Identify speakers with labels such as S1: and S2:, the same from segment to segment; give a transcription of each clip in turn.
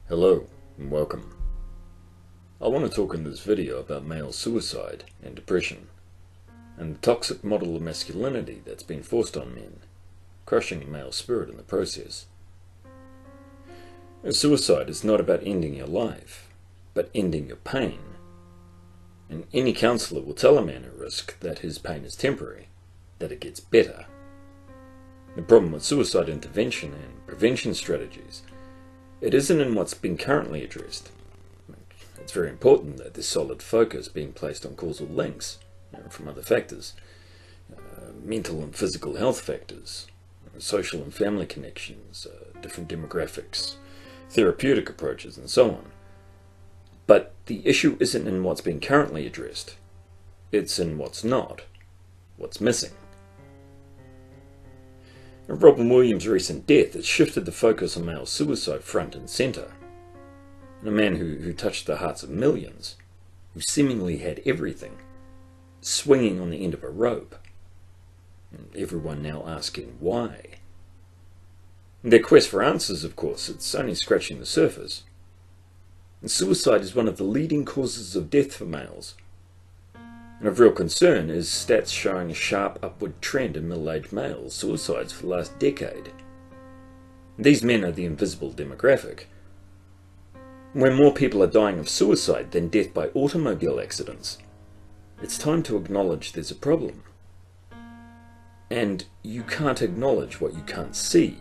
S1: Hello and welcome. I want to talk in this video about male suicide and depression, and the toxic model of masculinity that's been forced on men, crushing the male spirit in the process. Suicide is not about ending your life, but ending your pain. And any counsellor will tell a man at risk that his pain is temporary, that it gets better. The problem with suicide intervention and prevention strategies, it isn't in what's been currently addressed. It's very important that there's solid focus being placed on causal links from other factors, mental and physical health factors, social and family connections, different demographics, therapeutic approaches, and so on. But the issue isn't in what's being currently addressed. It's in what's not, what's missing. Robin Williams' recent death has shifted the focus on male suicide front and centre. A man who touched the hearts of millions, who seemingly had everything, swinging on the end of a rope. And everyone now asking why. And their quest for answers, of course, it's only scratching the surface. And suicide is one of the leading causes of death for males. And of real concern is stats showing a sharp upward trend in middle-aged male suicides for the last decade. These men are the invisible demographic. When more people are dying of suicide than death by automobile accidents, it's time to acknowledge there's a problem. And you can't acknowledge what you can't see.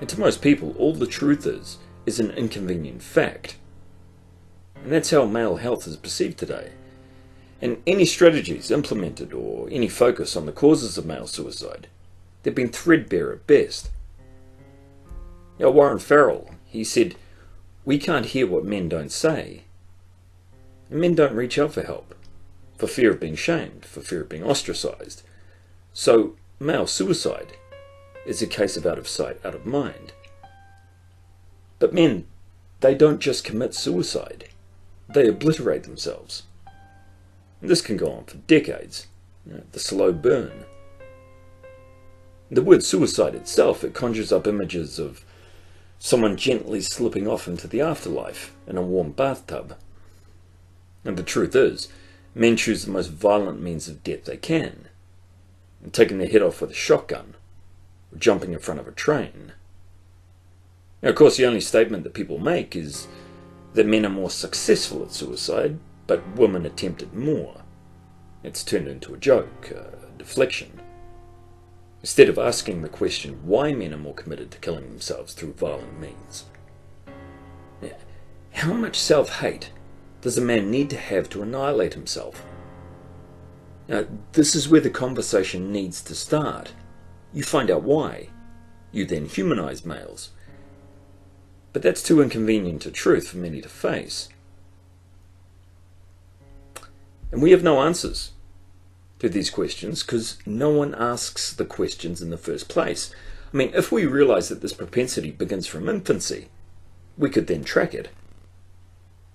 S1: And to most people, all the truth is an inconvenient fact. And that's how male health is perceived today. And any strategies implemented or any focus on the causes of male suicide, they've been threadbare at best. Warren Farrell, he said, "We can't hear what men don't say." And men don't reach out for help, for fear of being shamed, for fear of being ostracized. So male suicide is a case of out of sight, out of mind. But men, they don't just commit suicide, they obliterate themselves. And this can go on for decades, the slow burn. The word suicide itself, it conjures up images of someone gently slipping off into the afterlife in a warm bathtub. And the truth is, men choose the most violent means of death they can, and taking their head off with a shotgun, or jumping in front of a train. Now, of course, the only statement that people make is that men are more successful at suicide, but women attempt it more. It's turned into a joke, a deflection. Instead of asking the question why men are more committed to killing themselves through violent means. Now, how much self-hate does a man need to have to annihilate himself? Now, this is where the conversation needs to start. You find out why. You then humanize males. But that's too inconvenient a truth for many to face. And we have no answers to these questions because no one asks the questions in the first place. I mean, if we realize that this propensity begins from infancy, we could then track it.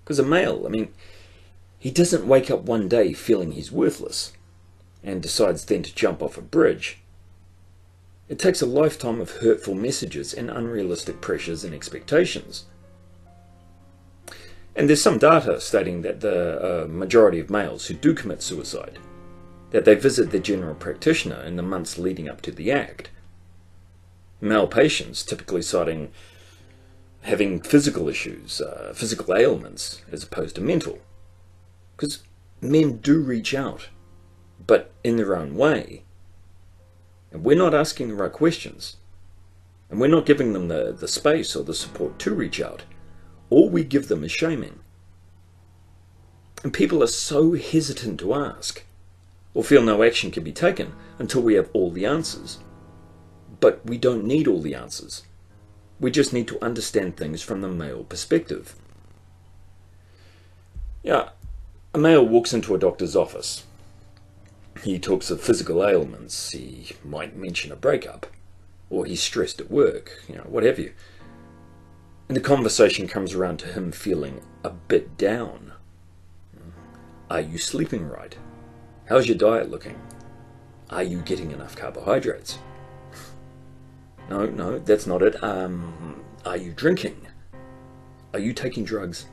S1: Because a male, he doesn't wake up one day feeling he's worthless and decides then to jump off a bridge. It takes a lifetime of hurtful messages and unrealistic pressures and expectations. And there's some data stating that the majority of males who do commit suicide, that they visit their general practitioner in the months leading up to the act. Male patients typically citing having physical issues, physical ailments, as opposed to mental. Because men do reach out, but in their own way. And we're not asking the right questions. And we're not giving them the space or the support to reach out. All we give them is shaming. And people are so hesitant to ask, or feel no action can be taken until we have all the answers. But we don't need all the answers. We just need to understand things from the male perspective. A male walks into a doctor's office. He talks of physical ailments, he might mention a breakup, or he's stressed at work, what have you. And the conversation comes around to him feeling a bit down. Are you sleeping right? How's your diet looking? Are you getting enough carbohydrates? No, that's not it. Are you drinking? Are you taking drugs?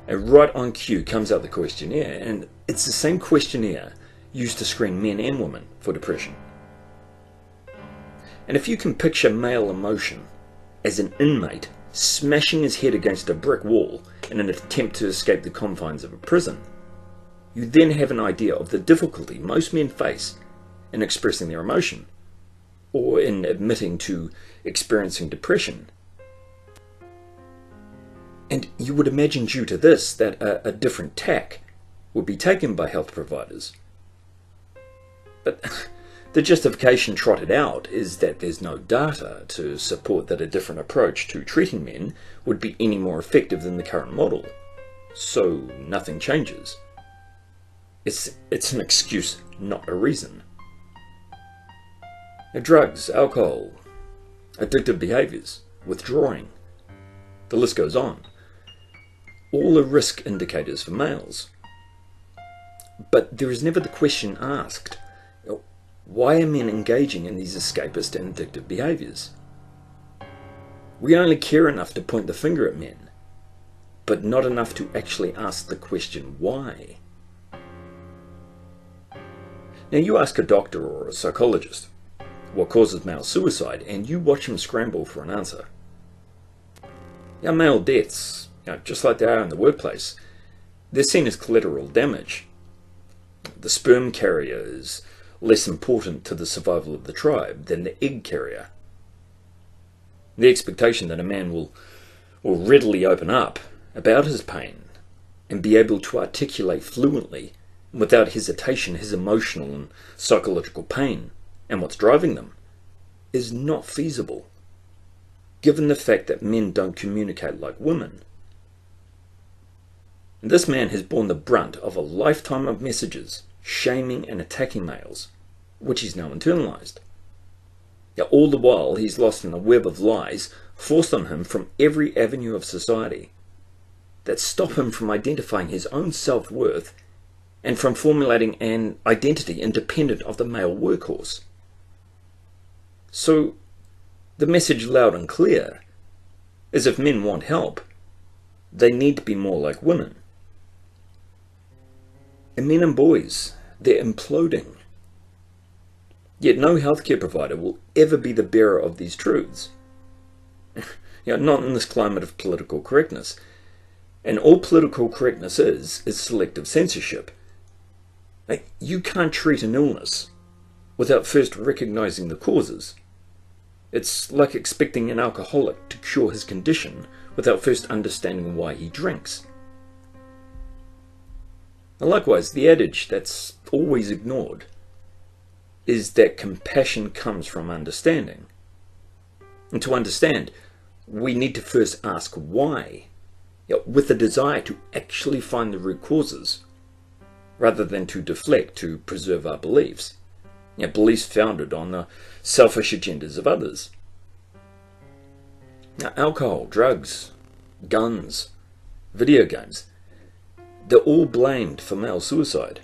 S1: And right on cue comes out the questionnaire, and it's the same questionnaire used to screen men and women for depression. And if you can picture male emotion as an inmate smashing his head against a brick wall in an attempt to escape the confines of a prison, you then have an idea of the difficulty most men face in expressing their emotion, or in admitting to experiencing depression. And you would imagine due to this that a different tack would be taken by health providers. But the justification trotted out is that there's no data to support that a different approach to treating men would be any more effective than the current model, so nothing changes. It's an excuse, not a reason. Now, drugs, alcohol, addictive behaviours, withdrawing, the list goes on. All are risk indicators for males. But there is never the question asked, why are men engaging in these escapist and addictive behaviours? We only care enough to point the finger at men, but not enough to actually ask the question why. Now you ask a doctor or a psychologist what causes male suicide, and you watch them scramble for an answer. Male deaths, just like they are in the workplace, they're seen as collateral damage. The sperm carrier is less important to the survival of the tribe than the egg carrier. The expectation that a man will readily open up about his pain and be able to articulate fluently, without hesitation, his emotional and psychological pain and what's driving them is not feasible, given the fact that men don't communicate like women. And this man has borne the brunt of a lifetime of messages shaming and attacking males, which he's now internalized. All the while he's lost in a web of lies forced on him from every avenue of society that stop him from identifying his own self-worth and from formulating an identity independent of the male workhorse. So the message loud and clear is, if men want help, they need to be more like women. And men and boys, they're imploding. Yet no healthcare provider will ever be the bearer of these truths. Not in this climate of political correctness. And all political correctness is selective censorship. You can't treat an illness without first recognizing the causes. It's like expecting an alcoholic to cure his condition without first understanding why he drinks. And likewise, the adage that's always ignored is that compassion comes from understanding. And to understand, we need to first ask why, with the desire to actually find the root causes, rather than to deflect to preserve our beliefs. Beliefs founded on the selfish agendas of others. Alcohol, drugs, guns, video games, they're all blamed for male suicide,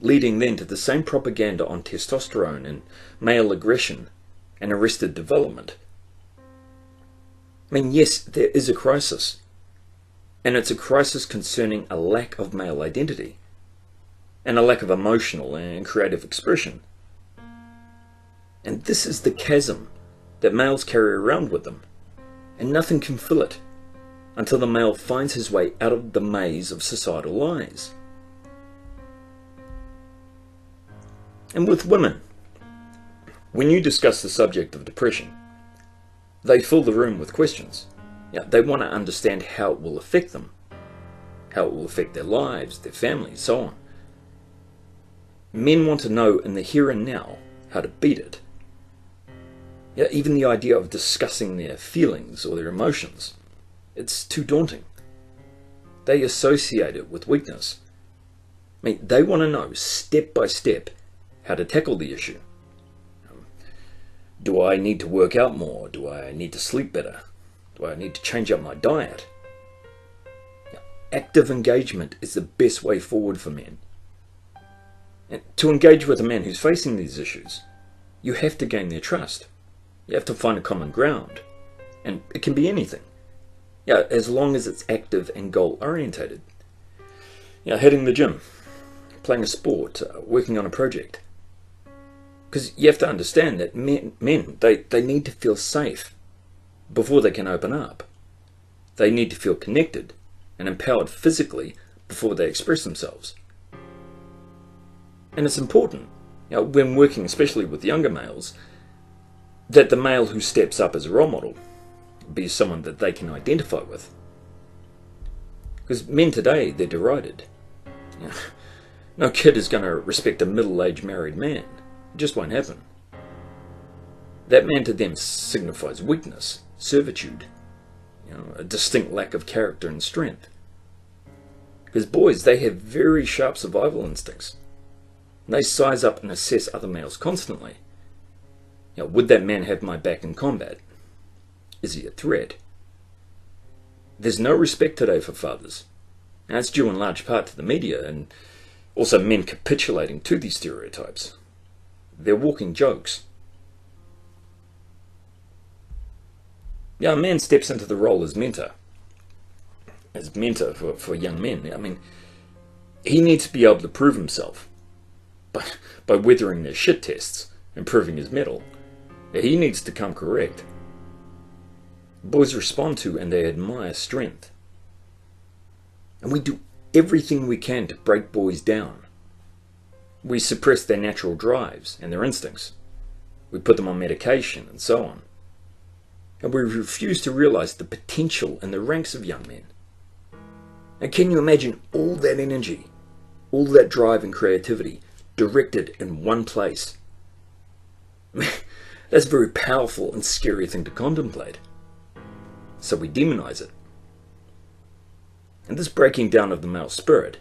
S1: leading then to the same propaganda on testosterone and male aggression and arrested development. Yes, there is a crisis, and it's a crisis concerning a lack of male identity and a lack of emotional and creative expression. And this is the chasm that males carry around with them, and nothing can fill it until the male finds his way out of the maze of societal lies. And with women, when you discuss the subject of depression, they fill the room with questions. They want to understand how it will affect them, how it will affect their lives, their families, so on. Men want to know in the here and now how to beat it. Even the idea of discussing their feelings or their emotions, it's too daunting. They associate it with weakness. They want to know step by step how to tackle the issue. Do I need to work out more? Do I need to sleep better? Do I need to change up my diet? Active engagement is the best way forward for men. And to engage with a man who's facing these issues, you have to gain their trust. You have to find a common ground. And it can be anything. Yeah, as long as it's active and goal-orientated. Yeah, hitting the gym, playing a sport, working on a project. Because you have to understand that men they need to feel safe before they can open up. They need to feel connected and empowered physically before they express themselves. And it's important, when working especially with younger males, that the male who steps up as a role model be someone that they can identify with. Because men today, they're derided. No kid is going to respect a middle-aged married man. It just won't happen. That man to them signifies weakness, servitude, a distinct lack of character and strength. Because boys, they have very sharp survival instincts. They size up and assess other males constantly. Would that man have my back in combat? Is he a threat? There's no respect today for fathers. Now, it's due in large part to the media and also men capitulating to these stereotypes. They're walking jokes. A man steps into the role as mentor for young men. I mean, he needs to be able to prove himself by weathering their shit tests and proving his mettle. He needs to come correct. Boys respond to and they admire strength. And we do everything we can to break boys down. We suppress their natural drives and their instincts. We put them on medication and so on. And we refuse to realize the potential in the ranks of young men. And can you imagine all that energy, all that drive and creativity directed in one place? That's a very powerful and scary thing to contemplate. So we demonize it. And this breaking down of the male spirit,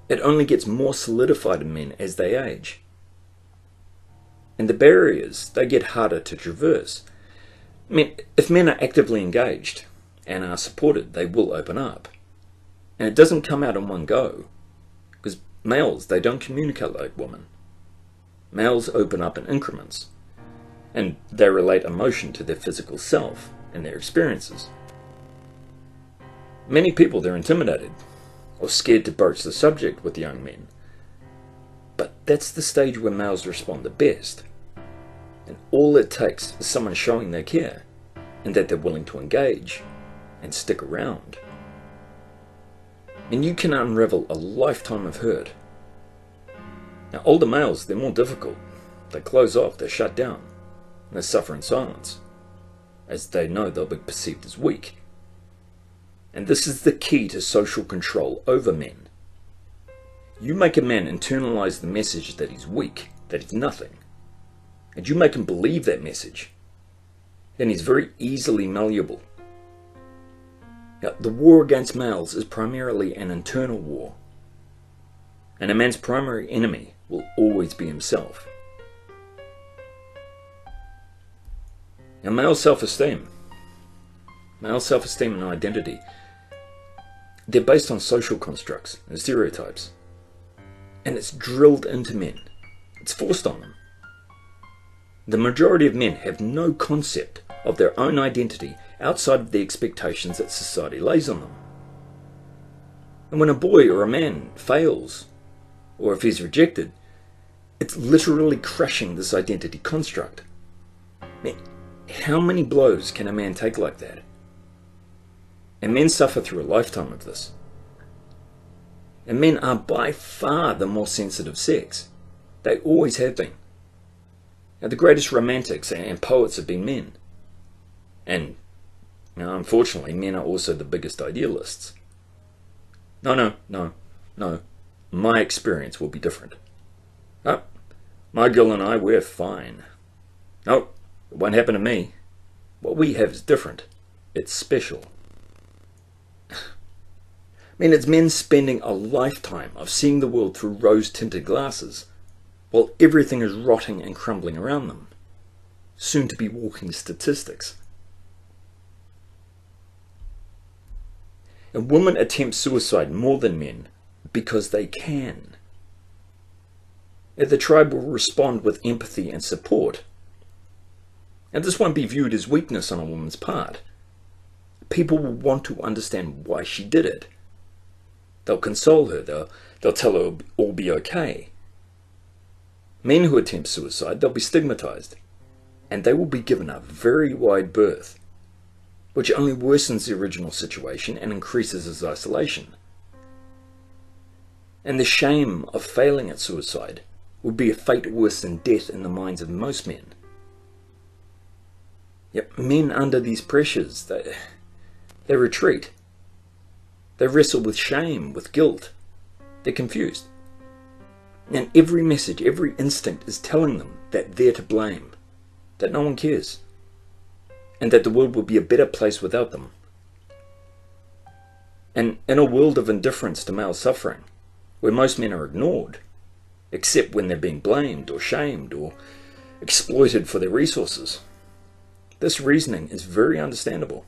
S1: it only gets more solidified in men as they age. And the barriers, they get harder to traverse. I mean, if men are actively engaged and are supported, they will open up. And it doesn't come out in one go. Because males, they don't communicate like women. Males open up in increments. And they relate emotion to their physical self and their experiences. Many people, they're intimidated or scared to broach the subject with young men. But that's the stage where males respond the best. And all it takes is someone showing they care and that they're willing to engage and stick around. And you can unravel a lifetime of hurt. Now, older males, they're more difficult. They close off, they shut down, and they suffer in silence, as they know they'll be perceived as weak. And this is the key to social control over men. You make a man internalize the message that he's weak, that he's nothing, and you make him believe that message, then he's very easily malleable. Now, the war against males is primarily an internal war, and a man's primary enemy will always be himself. Now, male self-esteem and identity, they're based on social constructs and stereotypes. And it's drilled into men. It's forced on them. The majority of men have no concept of their own identity outside of the expectations that society lays on them. And when a boy or a man fails, or if he's rejected, it's literally crushing this identity construct. Man, how many blows can a man take like that? And men suffer through a lifetime of this. And men are by far the more sensitive sex. They always have been. Now, the greatest romantics and poets have been men. And, unfortunately, men are also the biggest idealists. No. My experience will be different. Oh, my girl and I, we're fine. No, it won't happen to me. What we have is different. It's special. It's men spending a lifetime of seeing the world through rose-tinted glasses, while everything is rotting and crumbling around them, soon to be walking statistics. And women attempt suicide more than men because they can. If the tribe will respond with empathy and support, And this won't be viewed as weakness on a woman's part. People will want to understand why she did it. They'll console her, they'll tell her it'll all be okay. Men who attempt suicide, they'll be stigmatized, and they will be given a very wide berth, which only worsens the original situation and increases his isolation. And the shame of failing at suicide would be a fate worse than death in the minds of most men. Yet men under these pressures, they retreat. They wrestle with shame, with guilt. They're confused. And every message, every instinct is telling them that they're to blame, that no one cares, and that the world will be a better place without them. And in a world of indifference to male suffering, where most men are ignored, except when they're being blamed or shamed or exploited for their resources, this reasoning is very understandable.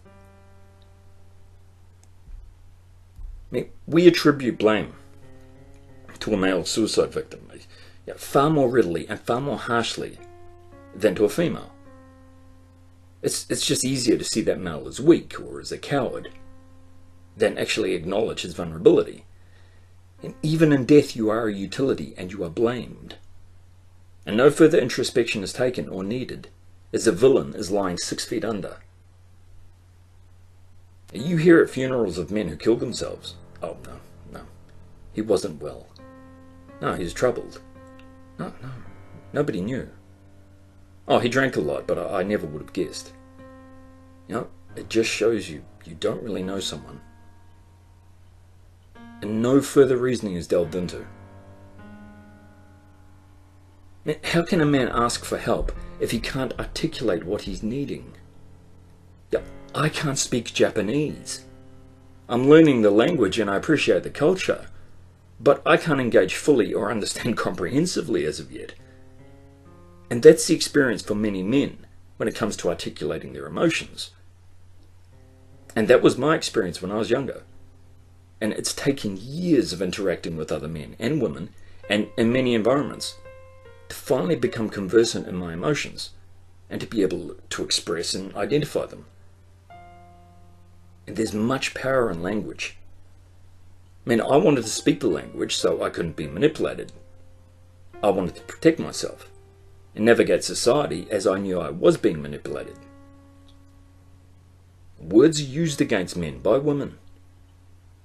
S1: We attribute blame to a male suicide victim far more readily and far more harshly than to a female. It's just easier to see that male as weak or as a coward than actually acknowledge his vulnerability. And even in death you are a utility and you are blamed. And no further introspection is taken or needed, as a villain is lying 6 feet under. You hear at funerals of men who killed themselves, "Oh, no, he wasn't well. No, he was troubled. No, nobody knew. Oh, he drank a lot, but I never would have guessed." It just shows you don't really know someone. And no further reasoning is delved into. How can a man ask for help if he can't articulate what he's needing? I can't speak Japanese. I'm learning the language and I appreciate the culture, but I can't engage fully or understand comprehensively as of yet. And that's the experience for many men when it comes to articulating their emotions. And that was my experience when I was younger. And it's taken years of interacting with other men and women, and in many environments, to finally become conversant in my emotions, and to be able to express and identify them. And there's much power in language. I wanted to speak the language so I couldn't be manipulated. I wanted to protect myself and navigate society as I knew I was being manipulated. Words are used against men by women,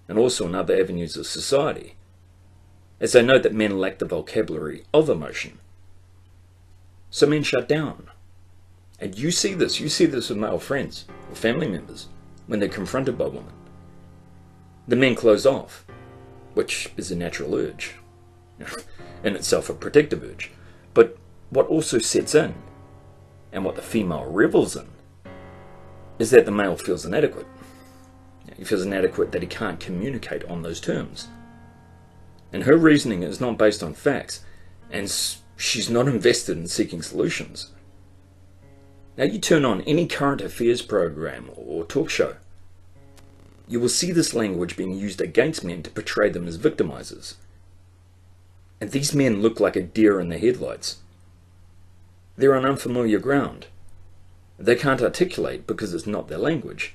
S1: and also in other avenues of society, as they know that men lack the vocabulary of emotion. So men shut down. And you see this with male friends or family members when they're confronted by women. The men close off, which is a natural urge, in itself a protective urge. But what also sets in, and what the female revels in, is that the male feels inadequate. He feels inadequate that he can't communicate on those terms. And her reasoning is not based on facts, and she's not invested in seeking solutions. Now you turn on any current affairs program or talk show, you will see this language being used against men to portray them as victimizers. And these men look like a deer in the headlights. They're on unfamiliar ground. They can't articulate because it's not their language.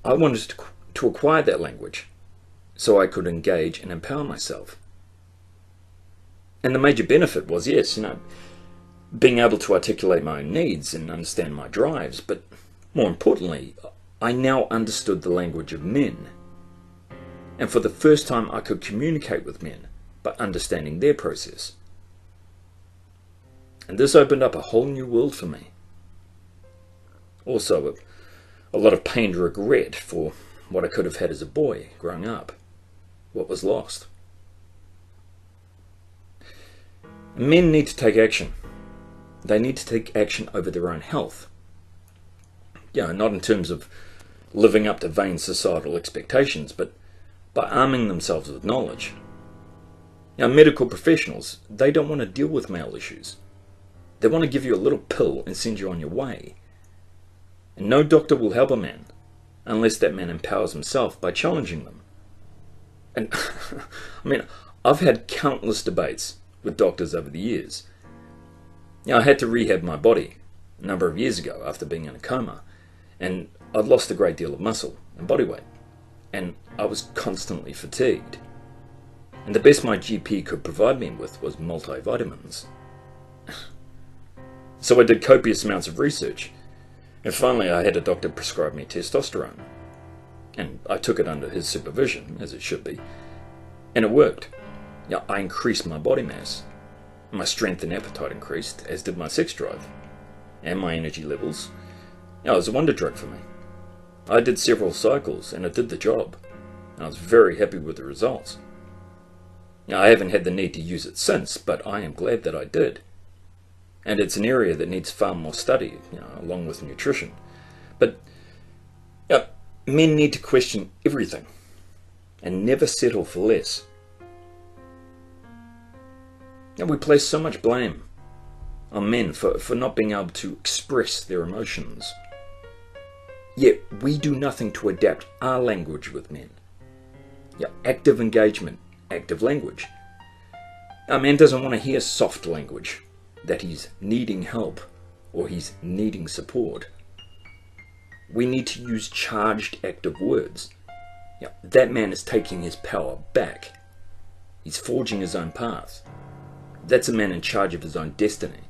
S1: I wanted to acquire that language so I could engage and empower myself. And the major benefit was, yes, being able to articulate my own needs and understand my drives, but more importantly, I now understood the language of men. And for the first time I could communicate with men by understanding their process. And this opened up a whole new world for me. Also, a lot of pained regret for what I could have had as a boy growing up, what was lost. Men need to take action. They need to take action over their own health. Not in terms of living up to vain societal expectations, but by arming themselves with knowledge. Medical professionals, they don't want to deal with male issues. They want to give you a little pill and send you on your way. And no doctor will help a man unless that man empowers himself by challenging them. And I've had countless debates with doctors over the years. I had to rehab my body a number of years ago after being in a coma, and I'd lost a great deal of muscle and body weight, and I was constantly fatigued. And the best my GP could provide me with was multivitamins. So I did copious amounts of research, and finally I had a doctor prescribe me testosterone. And I took it under his supervision, as it should be, and it worked. I increased my body mass. My strength and appetite increased, as did my sex drive, and my energy levels. It was a wonder drug for me. I did several cycles, and it did the job. I was very happy with the results. I haven't had the need to use it since, but I am glad that I did. And it's an area that needs far more study, along with nutrition. But men need to question everything, and never settle for less. We place so much blame on men for not being able to express their emotions. Yet we do nothing to adapt our language with men. Active engagement, active language. A man doesn't want to hear soft language, that he's needing help or he's needing support. We need to use charged, active words. That man is taking his power back. He's forging his own path. That's a man in charge of his own destiny.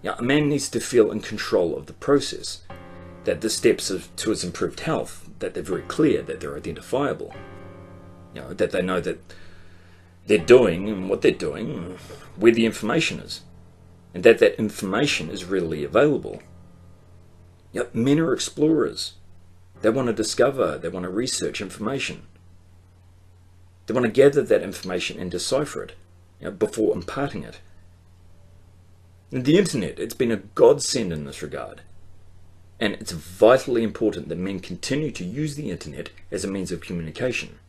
S1: A man needs to feel in control of the process, that the steps to his improved health, that they're very clear, that they're identifiable, that they know that they're doing and what they're doing, where the information is, and that information is readily available. Men are explorers. They want to discover, they want to research information. They want to gather that information and decipher it before imparting it. And the internet, it's been a godsend in this regard. And it's vitally important that men continue to use the internet as a means of communication.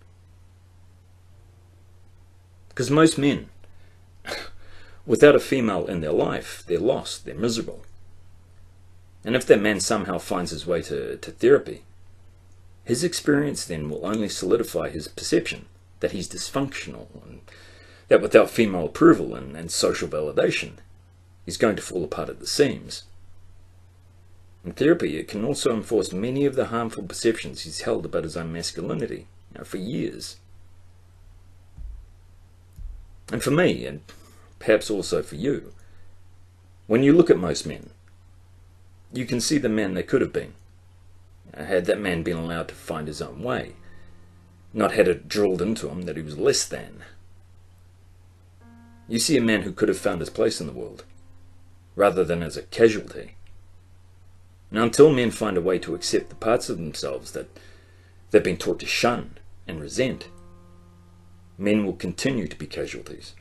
S1: Because most men, without a female in their life, they're lost, they're miserable. And if that man somehow finds his way to therapy, his experience then will only solidify his perception that he's dysfunctional, and that without female approval and social validation, he's going to fall apart at the seams. In therapy, it can also enforce many of the harmful perceptions he's held about his own masculinity for years. And for me, and perhaps also for you, when you look at most men, you can see the man they could have been, had that man been allowed to find his own way, not had it drilled into him that he was less than. You see a man who could have found his place in the world, rather than as a casualty. Now, until men find a way to accept the parts of themselves that they've been taught to shun and resent, men will continue to be casualties.